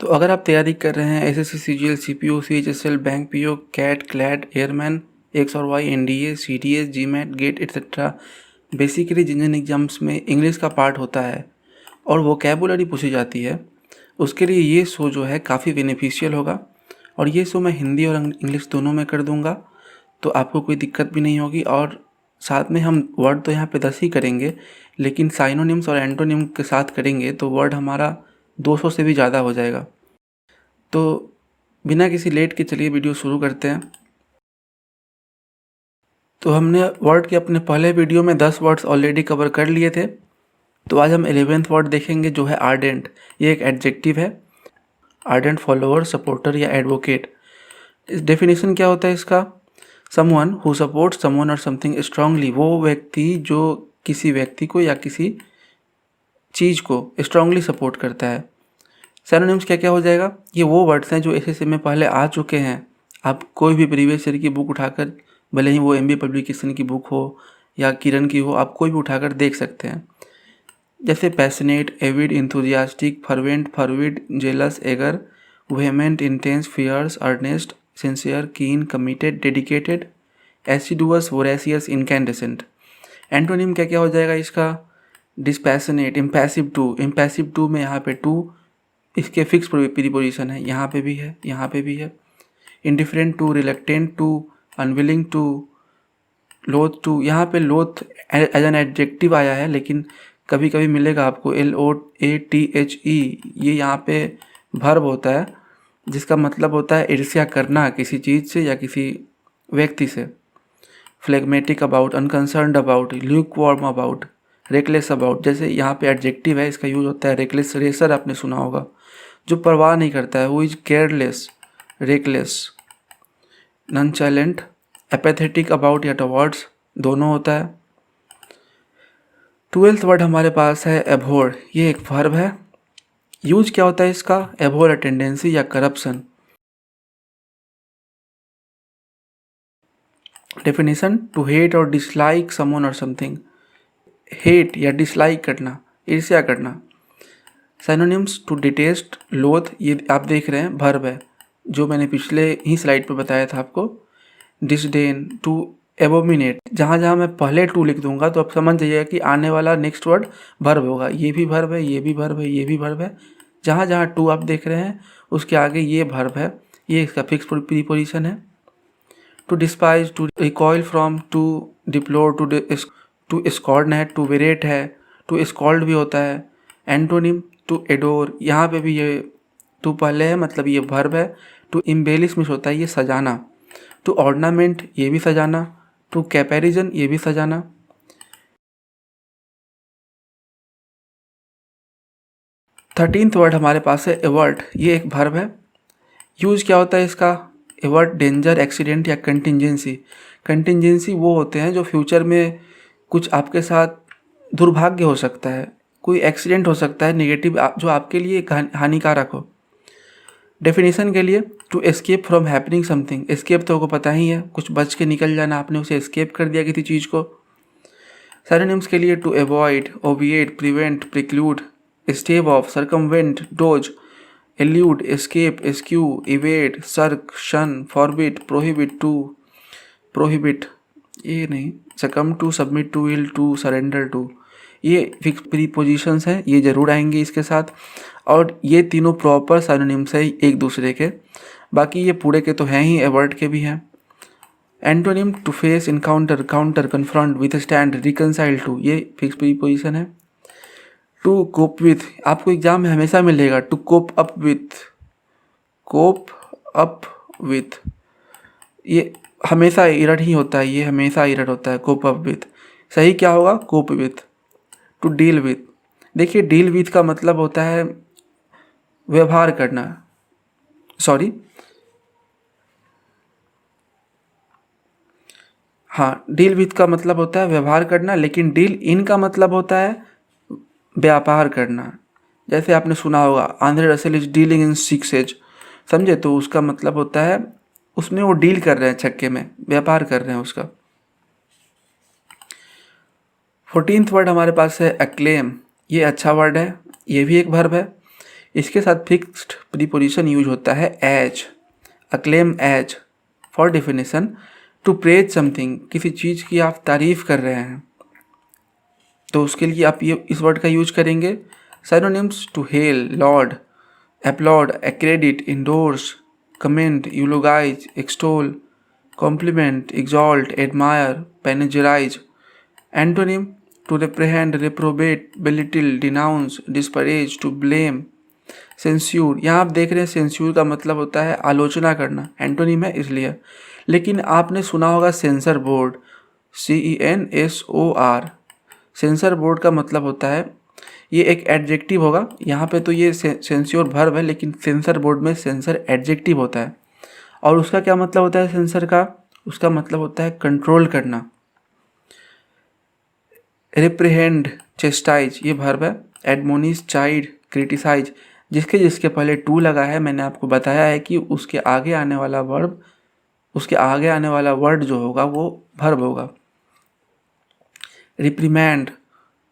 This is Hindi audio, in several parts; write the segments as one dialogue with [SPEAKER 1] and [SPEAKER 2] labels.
[SPEAKER 1] तो अगर आप तैयारी कर रहे हैं SSC, CGL, CPO, CHSL, bank PO, CAT, CLAT, airman, X और Y, NDA, CTS, GMAT, GATE etcetera, basically जिन जिन एग्जाम्स में इंग्लिश का पार्ट होता है और वोकैबुलरी पूछी जाती है, उसके लिए ये शो जो है काफ़ी बेनिफिशियल होगा। और ये शो मैं हिंदी और इंग्लिश दोनों में कर दूंगा, तो आपको कोई दिक्कत भी नहीं होगी। और साथ में हम वर्ड तो यहाँ पे 10 ही करेंगे, लेकिन साइनोनिम्स और एंटोनिम के साथ करेंगे तो वर्ड हमारा 200 से भी ज़्यादा हो जाएगा। तो बिना किसी लेट के चलिए वीडियो शुरू करते हैं। तो हमने वर्ड के अपने पहले वीडियो में 10 वर्ड्स ऑलरेडी कवर कर लिए थे। तो आज हम 11th वर्ड देखेंगे जो है आर्डेंट। ये एक एडजेक्टिव है। आर्डेंट फॉलोअर, सपोर्टर या एडवोकेट। इस डेफिनेशन क्या होता है इसका? समवन हु सपोर्ट समवन और समथिंग स्ट्रांगली, वो व्यक्ति जो किसी व्यक्ति को या किसी चीज़ को स्ट्रांगली सपोर्ट करता है। सिनोनिम्स क्या क्या हो जाएगा? ये वो वर्ड्स हैं जो एसएससी में पहले आ चुके हैं। आप कोई भी प्रीवियस ईयर की बुक उठाकर, भले ही वो एमबीए पब्लिकेशन की बुक हो या किरण की हो, आप कोई भी उठाकर देख सकते हैं। जैसे passionate, avid, enthusiastic, fervent, fervid, zealous, eager, vehement, intense, fierce, earnest, sincere, keen, committed, dedicated, assiduous, voracious, incandescent. Antonym क्या क्या हो जाएगा इसका? Dispassionate, impassive to. Impassive to में यहाँ पे टू इसके फिक्स प्रीपोजिशन है, यहाँ पे भी है, यहाँ पे भी है। Indifferent to, reluctant to, unwilling to, loath to. यहाँ पे लोथ एज एन एडजेक्टिव आया है, लेकिन कभी कभी मिलेगा आपको LOATHE। ये यहाँ पे वर्ब होता है जिसका मतलब होता है ईर्ष्या करना किसी चीज़ से या किसी व्यक्ति से। Phlegmatic about, unconcerned about, lukewarm about, reckless about. जैसे यहाँ पे एडजेक्टिव है, इसका यूज होता है रेकलेस। रेसर आपने सुना होगा, जो परवाह नहीं करता है, वो is careless, reckless. Nonchalant, apathetic about या टुवर्ड्स, दोनों होता है। 12th वर्ड हमारे पास है एबहोर। ये एक वर्ब है। यूज क्या होता है इसका? एबहोर अ टेंडेंसी या करप्शन। डेफिनेशन, टू हेट और डिसलाइक समवन और समथिंग। हेट या डिसलाइक करना, ईर्ष्या करना। सिनोनिम्स, टू डिटेस्ट, लोथ, ये आप देख रहे हैं वर्ब है जो मैंने पिछले ही स्लाइड पर बताया था आपको। Disdain, to abominate. जहाँ जहाँ मैं पहले टू लिख दूंगा तो आप समझ जाइएगा कि आने वाला नेक्स्ट वर्ड वर्ब होगा। ये भी वर्ब है, ये भी वर्ब है, ये भी वर्ब है। जहाँ जहाँ टू आप देख रहे हैं उसके आगे ये वर्ब है, ये इसका फिक्स प्रीपोजिशन है। To despise, to recoil from, to deplore, to scorn है, टू वेरेट है, टू स्कॉल्ड भी होता है। Antonym, to adore. यहाँ पे भी ये टू पहले है, मतलब ये वर्ब है। टू इम्बेलिश मिस होता है, ये सजाना। टू ऑर्नामेंट, ये भी सजाना। टू कैपेरिजन, ये भी सजाना। थर्टीन्थ वर्ड हमारे पास है एवर्ट। ये एक वर्ब है। यूज क्या होता है इसका? एवर्ट डेंजर, एक्सीडेंट या कंटिंजेंसी। कंटिंजेंसी वो होते हैं जो फ्यूचर में कुछ आपके साथ दुर्भाग्य हो सकता है, कोई एक्सीडेंट हो सकता है नेगेटिव जो आपके लिए हानिकारक हो। डेफिनेशन के लिए, to escape from happening something. Escape तो आपको पता ही है, कुछ बच के निकल जाना, आपने उसे एस्केप कर दिया किसी चीज़ को। सिनोनिम्स के लिए, to avoid, obviate, prevent, preclude, stave off, circumvent, dodge, elude, escape, eschew, evade, shirk, shun, forbid, prohibit, to prohibit, ये नहीं, succumb to, submit to, yield to, surrender to. ये फिक्स प्रीपोजिशंस हैं, ये जरूर आएंगे इसके साथ। और ये तीनों प्रॉपर सिनोनिम्स है एक दूसरे के। बाकी ये पूरे के तो हैं ही, एवर्ट के भी हैं। Antonym, to face, encounter, counter, confront, withstand, reconcile to, ये फिक्स प्रीपोजिशन है। टू कोप विथ, आपको एग्जाम में हमेशा मिलेगा। To cope up with, cope up with, ये हमेशा इरड ही होता है, ये हमेशा इरड होता है। कोप अप विथ सही क्या होगा? Cope with. To deal with, देखिए डील विथ का मतलब होता है व्यवहार करना, सॉरी, हाँ, डील विथ का मतलब होता है व्यवहार करना, लेकिन डील इन का मतलब होता है व्यापार करना। जैसे आपने सुना होगा Andre Russell is dealing in sixes, समझे? तो उसका मतलब होता है उसमें वो डील कर रहे हैं, छक्के में व्यापार कर रहे हैं उसका। 14th वर्ड हमारे पास है एक्लेम। ये अच्छा वर्ड है, ये भी एक वर्ब है। इसके साथ फिक्स्ड प्रीपोजिशन यूज होता है as, acclaim as for definition, to praise something, किसी चीज़ की आप तारीफ कर रहे हैं तो उसके लिए आप ये इस वर्ड का यूज करेंगे। Synonyms to hail, laud, applaud, accredit, endorse, commend, eulogize, extol, compliment, exalt, admire, panegyrize. Antonym to reprehend, reprobate, belittle, denounce, disparage, to blame, censure। यहाँ आप देख रहे हैं सेंस्यूर का मतलब होता है आलोचना करना, एंटोनिम है इसलिए। लेकिन आपने सुना होगा sensor board, CENSOR। Sensor board का मतलब होता है, ये एक एडजेक्टिव होगा। यहाँ पे तो ये सेंस्योर वर्ब है, लेकिन सेंसर बोर्ड में सेंसर एडजेक्टिव होता है। और उसका क्या मतलब होता है सेंसर का? उसका मतलब होता है कंट्रोल करना। रिप्रिहेंड, चेस्टाइज, ये वर्ब है। एडमोनिश, चाइड, क्रिटिसाइज, जिसके जिसके पहले टू लगा है मैंने आपको बताया है कि उसके आगे आने वाला वर्ब, उसके आगे आने वाला वर्ड जो होगा वो वर्ब होगा। रिप्रीमैंड,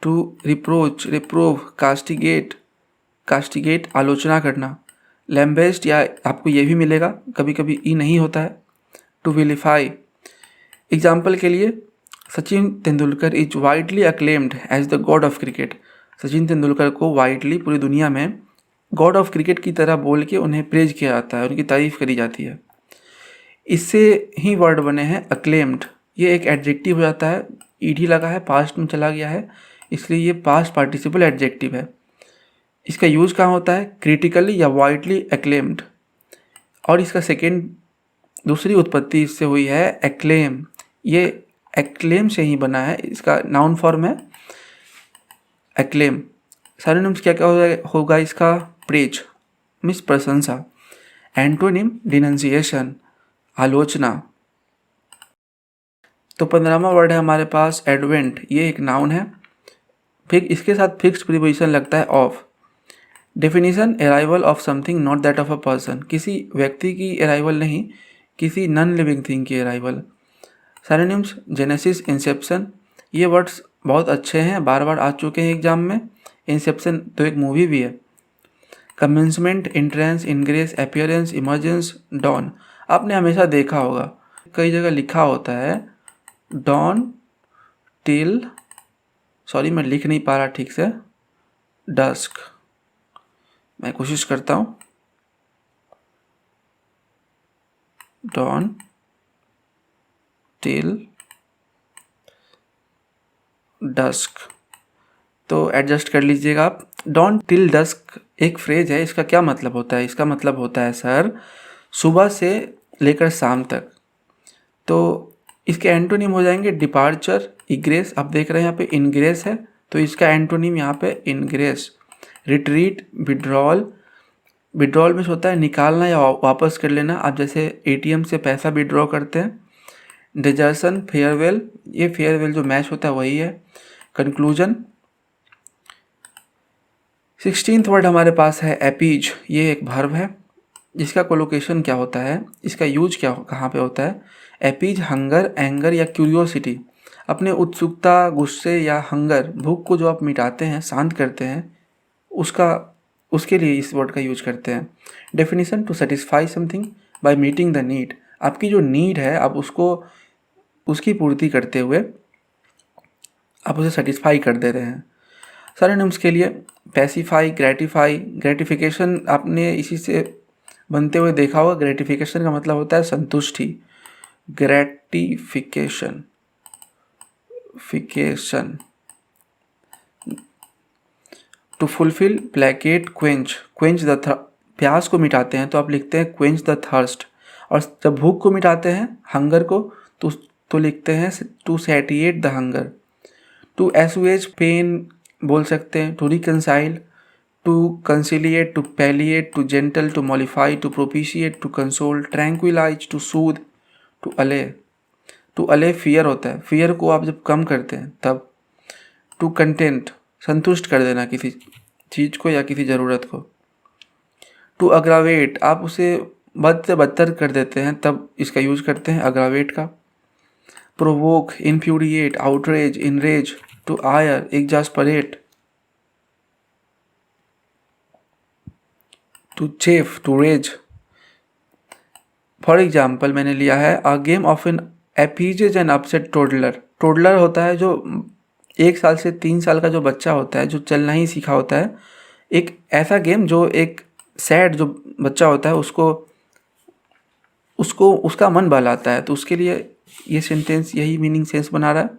[SPEAKER 1] टू रिप्रोच, रिप्रोव, कास्टिगेट, कास्टिगेट आलोचना करना। लैम्बेस्ट, या आपको ये भी मिलेगा, कभी कभी ई नहीं होता है। टू विलिफाई, एग्जाम्पल के लिए Sachin Tendulkar is widely acclaimed as the god of cricket. Sachin Tendulkar को वाइडली पूरी दुनिया में गॉड ऑफ क्रिकेट की तरह बोल के उन्हें प्रेज किया जाता है, उनकी तारीफ करी जाती है। इससे ही वर्ड बने हैं अक्लेम्ड। ये एक एडजेक्टिव हो जाता है, ईडी लगा है, पास्ट में चला गया है, इसलिए ये पास्ट पार्टिसिपल एडजेक्टिव है। इसका यूज़ कहाँ होता है? क्रिटिकली या वाइडली एक्लेम्ड। और इसका दूसरी उत्पत्ति इससे हुई है एक्लेम। ये एक्लेम से ही बना है, इसका नाउन फॉर्म है एक्लेम। सिनोनिम्स क्या क्या होगा इसका? प्रेज मीन्स प्रशंसा, एंटोनिम डिनंसिएशन, आलोचना। तो 15वां वर्ड है हमारे पास एडवेंट। ये एक नाउन है, फिर इसके साथ फिक्स्ड प्रीपोजिशन लगता है of. Definition, arrival of something not that of a person, किसी व्यक्ति की अराइवल नहीं, किसी नॉन लिविंग थिंग की अराइवल। सिनोनिम्स, जेनेसिस, इंसेप्शन, ये वर्ड्स बहुत अच्छे हैं, बार बार आ चुके हैं एग्जाम में। इंसेप्शन तो एक मूवी भी है। Commencement, entrance, ingress, appearance, emergence, dawn, आपने हमेशा देखा होगा, कई जगह लिखा होता है डॉन टिल, सॉरी मैं लिख नहीं पा रहा ठीक से, डस्क, मैं कोशिश करता हूँ, डॉन टिल डस्क, तो एडजस्ट कर लीजिएगा आप। डॉन टिल डस्क एक फ्रेज है, इसका क्या मतलब होता है? इसका मतलब होता है सर सुबह से लेकर शाम तक। तो इसके एंटोनिम हो जाएंगे डिपार्चर, इग्रेस, आप देख रहे हैं यहाँ पे इनग्रेस है, तो इसका एंटोनिम यहाँ पे इनग्रेस। रिट्रीट, विड्रॉल, विड्रॉल में होता है निकालना या वापस कर लेना, आप जैसे एटीएम से पैसा विड्रॉ करते हैं। डिजर्शन, फेयरवेल, ये फेयरवेल जो मैच होता है वही है। कंक्लूजन। 16th वर्ड हमारे पास है एपीज। ये एक वर्ब है जिसका कोलोकेशन क्या होता है, इसका यूज क्या कहाँ पे होता है? एपीज, हंगर, एंगर या क्यूरियोसिटी, अपने उत्सुकता, गुस्से या हंगर, भूख को जो आप मिटाते हैं, शांत करते हैं, उसके लिए इस वर्ड का यूज करते हैं। Definition, to satisfy something by meeting the need, आपकी जो नीड है आप उसकी पूर्ति करते हुए आप उसे सेटिस्फाई कर दे रहे हैं। सिनोनिम्स के लिए पैसिफाई, ग्रेटिफाई, ग्रेटिफिकेशन आपने इसी से बनते हुए देखा होगा, ग्रेटिफिकेशन का मतलब होता है संतुष्टि, gratification, to fulfil, placate, quench, quench the प्यास को मिटाते हैं तो आप लिखते हैं क्वेंच द थर्स्ट, और जब भूख को मिटाते हैं, हंगर को, तो लिखते हैं to satiate the hunger. To assuage pain बोल सकते हैं, to reconcile, to conciliate, to palliate, to gentle, to mollify, to propitiate, to console, tranquilize, to soothe, to allay. To allay fear होता है, फियर को आप जब कम करते हैं तब। टू कंटेंट, संतुष्ट कर देना किसी चीज़ को या किसी ज़रूरत को। टू अग्रावेट, आप उसे बद से बदतर कर देते हैं तब इसका यूज करते हैं अग्रावेट का। Provoke, infuriate, outrage, enrage, to ire, exasperate. To chafe, to rage. For example मैंने लिया है a game of an appeases an upset toddler. Toddler होता है जो 1 साल से 3 साल का जो बच्चा होता है, जो चलना ही सीखा होता है। एक ऐसा गेम जो एक सैड जो बच्चा होता है उसको उसको उसका मन बहलाता है, तो उसके लिए ये सेंटेंस यही मीनिंग सेंस बना रहा है।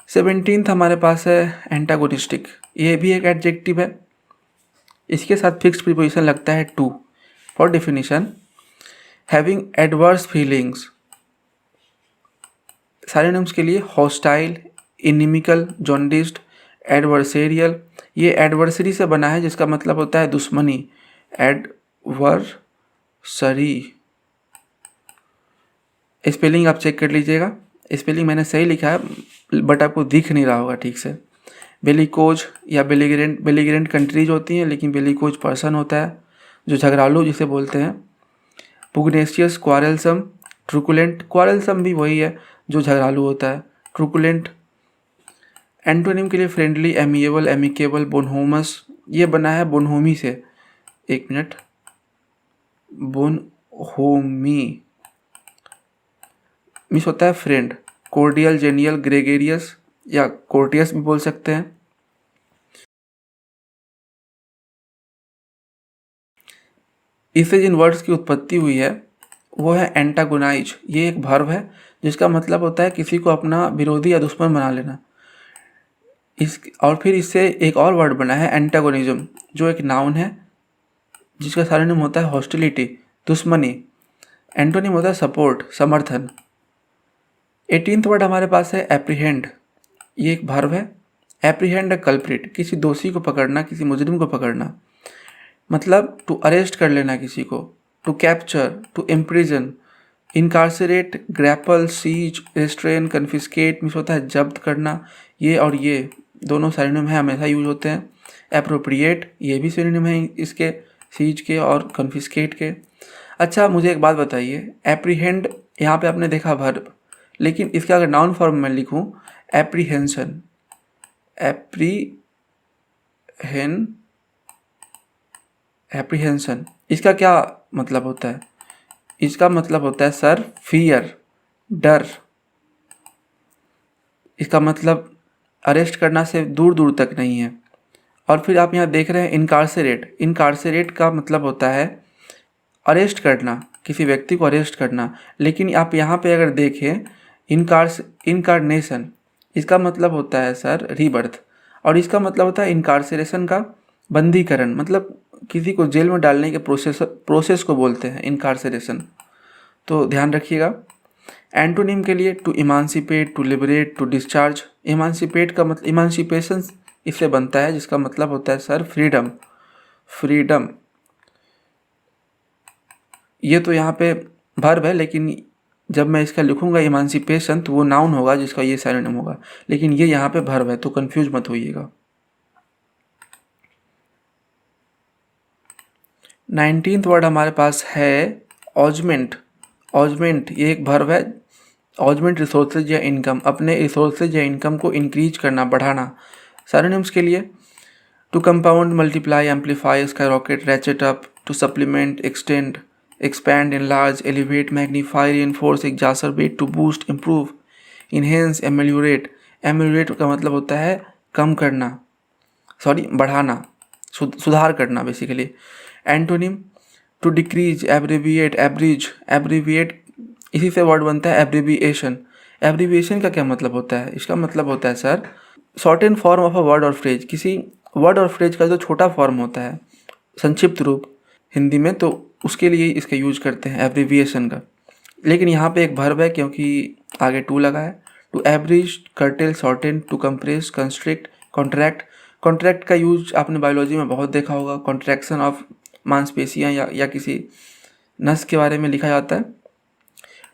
[SPEAKER 1] 17th हमारे पास है एंटागोनिस्टिक। ये भी एक एडजेक्टिव है, इसके साथ फिक्स्ड प्रीपोजिशन लगता है to. For definition, having adverse feelings. Synonyms के लिए हॉस्टाइल, इनिमिकल, जॉन्डिस्ड, एडवर्सेरियल। ये एडवर्सरी से बना है जिसका मतलब होता है दुश्मनी, एडवर्सरी। स्पेलिंग आप चेक कर लीजिएगा, स्पेलिंग मैंने सही लिखा है बट आपको दिख नहीं रहा होगा ठीक से। बेलिकोज या बेलिगरेंट कंट्रीज होती हैं, लेकिन बेलिकोज पर्सन होता है जो झगड़ालू जिसे बोलते हैं। पुग्नेशियस, क्वारलसम, ट्रुकुलेंट। क्वारलसम भी वही है जो झगड़ालू होता है। ट्रुकुलेंट। एंटोनिम के लिए फ्रेंडली, एमिएबल, एमिकेबल, बोनहोमस। ये बना है बोनहोमी से, एक मिनट, बोनहोमी मीन्स होता है फ्रेंड। कोर्डियल, जेनियल, ग्रेगेरियस या कोर्टियस भी बोल सकते हैं। इससे जिन वर्ड्स की उत्पत्ति हुई है वो है एंटागोनाइज। ये एक वर्ब है जिसका मतलब होता है किसी को अपना विरोधी या दुश्मन बना लेना। और फिर इससे एक और वर्ड बना है एंटागोनिज्म, जो एक नाउन है जिसका सिनोनिम होता है हॉस्टिलिटी, दुश्मनी। एंटोनिम होता है सपोर्ट, समर्थन। 18th वर्ड हमारे पास है एप्रीहेंड। ये एक वर्ब है। एप्रीहेंड अ कल्प्रिट, किसी दोषी को पकड़ना, किसी मुजरिम को पकड़ना, मतलब टू अरेस्ट कर लेना किसी को। To capture, to imprison, incarcerate, grapple, seize, restrain, confiscate means होता है जब्त करना। ये और ये दोनों सिनोनिम है, हमेशा यूज होते हैं। एप्रोप्रिएट, ये भी सिनोनिम है इसके, सीज के और कन्फिस्केट के। अच्छा मुझे एक बात बताइए, एप्रीहेंड यहाँ पे आपने देखा वर्ब, लेकिन इसका अगर नाउन फॉर्म में लिखूँ एप्रीहेंशन, एप्रीहेंशन, इसका क्या मतलब होता है? इसका मतलब होता है सर फियर, डर। इसका मतलब अरेस्ट करना से दूर दूर तक नहीं है। और फिर आप यहाँ देख रहे हैं इनकार्सरेट। इनकार्सरेट का मतलब होता है अरेस्ट करना, किसी व्यक्ति को अरेस्ट करना। लेकिन आप यहाँ पे अगर देखें इनकारनेशन, इसका मतलब होता है सर रीबर्थ। और इसका मतलब होता है इनकार्सरेशन का बंदीकरण, मतलब किसी को जेल में डालने के प्रोसेस को बोलते हैं इनकार्सरेशन। तो ध्यान रखिएगा। एंटोनिम के लिए to emancipate, to liberate, to discharge. Emancipate का मतलब इमांसिपेशन इससे बनता है जिसका मतलब होता है सर फ्रीडम, फ्रीडम। ये तो यहाँ पे वर्ब है, लेकिन जब मैं इसका लिखूंगा इमांसिपेशन तो वो नाउन होगा जिसका ये सिनोनिम होगा, लेकिन ये यहाँ पे वर्ब है तो कंफ्यूज मत होइएगा। 19th वर्ड हमारे पास है ऑजमेंट। ऑजमेंट ये एक वर्ब है। ऑजमेंट रिसोर्सेज या इनकम, अपने रिसोर्सेज या इनकम को इंक्रीज करना, बढ़ाना। सिनोनिम्स के लिए to compound, multiply, amplify, skyrocket, ratchet up, to supplement, extend, expand, enlarge, elevate, magnify, reinforce, exacerbate, to boost, improve, enhance, ameliorate। ameliorate का मतलब होता है कम करना, बढ़ाना, सुधार करना basically. Antonym to decrease, abbreviate, abridge. Abbreviate इसी से वर्ड बनता है एब्रीविएशन। एब्रीविएशन का क्या मतलब होता है? इसका मतलब होता है sir shorten form of a word और फ्रेज। किसी वर्ड और फ्रेज का जो छोटा फॉर्म होता है, संक्षिप्त रूप हिंदी में, तो उसके लिए इसका यूज करते हैं एब्रीविएशन का। लेकिन यहाँ पे एक वर्ब है क्योंकि आगे टू लगा है। To abridge, curtail, shorten, to compress, constrict, contract. Contract का यूज आपने बायोलॉजी में बहुत देखा होगा। कॉन्ट्रैक्शन ऑफ मांसपेशियाँ या किसी नस के बारे में लिखा जाता है।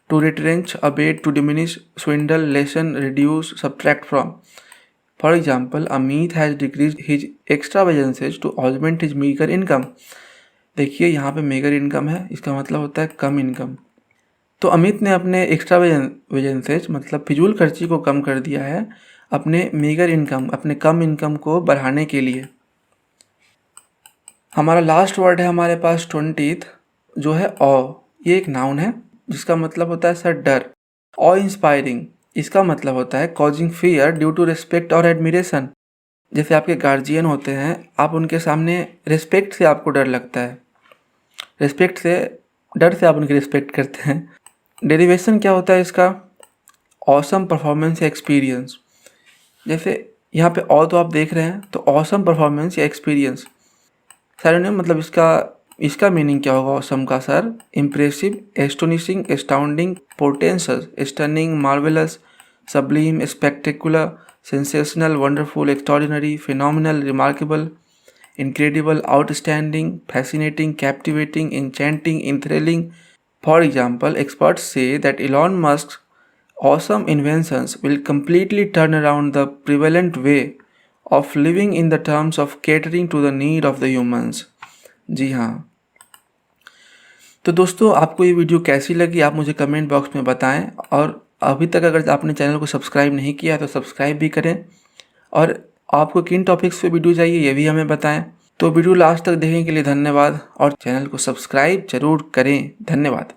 [SPEAKER 1] To retrench, abate, to diminish, swindle, lessen, reduce, subtract from. For example, Amit has decrease his extravagances to augment his meagre income. देखिए यहाँ पे मेगर इनकम है, इसका मतलब होता है कम इनकम। तो अमित ने अपने एक्स्ट्रावेजेंसेज मतलब फिजूल खर्ची को कम कर दिया है अपने मेगर इनकम, अपने कम इनकम को बढ़ाने के लिए। हमारा लास्ट वर्ड है हमारे पास 20th, जो है ऑ। ये एक नाउन है जिसका मतलब होता है सर डर। ऑ इंस्पायरिंग, इसका मतलब होता है causing fear due to respect और एडमिरेशन। जैसे आपके गार्जियन होते हैं, आप उनके सामने रिस्पेक्ट से आपको डर लगता है, रिस्पेक्ट से डर से आप उनकी रिस्पेक्ट करते हैं। डेरिवेशन क्या होता है इसका? ऑसम परफॉर्मेंस या एक्सपीरियंस। जैसे यहाँ पे ऑ तो आप देख रहे हैं, तो ऑसम परफॉर्मेंस या एक्सपीरियंस सैरोनिम, मतलब इसका मीनिंग क्या होगा ऑसम का sir? Impressive, astonishing, astounding, portentous, stunning, marvellous, sublime, spectacular, sensational, wonderful, extraordinary, phenomenal, remarkable, incredible, outstanding, fascinating, captivating, enchanting, enthralling. For example, experts say that Elon Musk's awesome inventions will completely turn around the prevalent way of living in the terms of catering to the need of the humans. जी हाँ। तो दोस्तों, आपको ये वीडियो कैसी लगी आप मुझे कमेंट बॉक्स में बताएं, और अभी तक अगर आपने चैनल को सब्सक्राइब नहीं किया तो सब्सक्राइब भी करें, और आपको किन टॉपिक्स पे वीडियो चाहिए ये भी हमें बताएं। तो वीडियो लास्ट तक देखने के लिए धन्यवाद, और चैनल को सब्सक्राइब जरूर करें। धन्यवाद।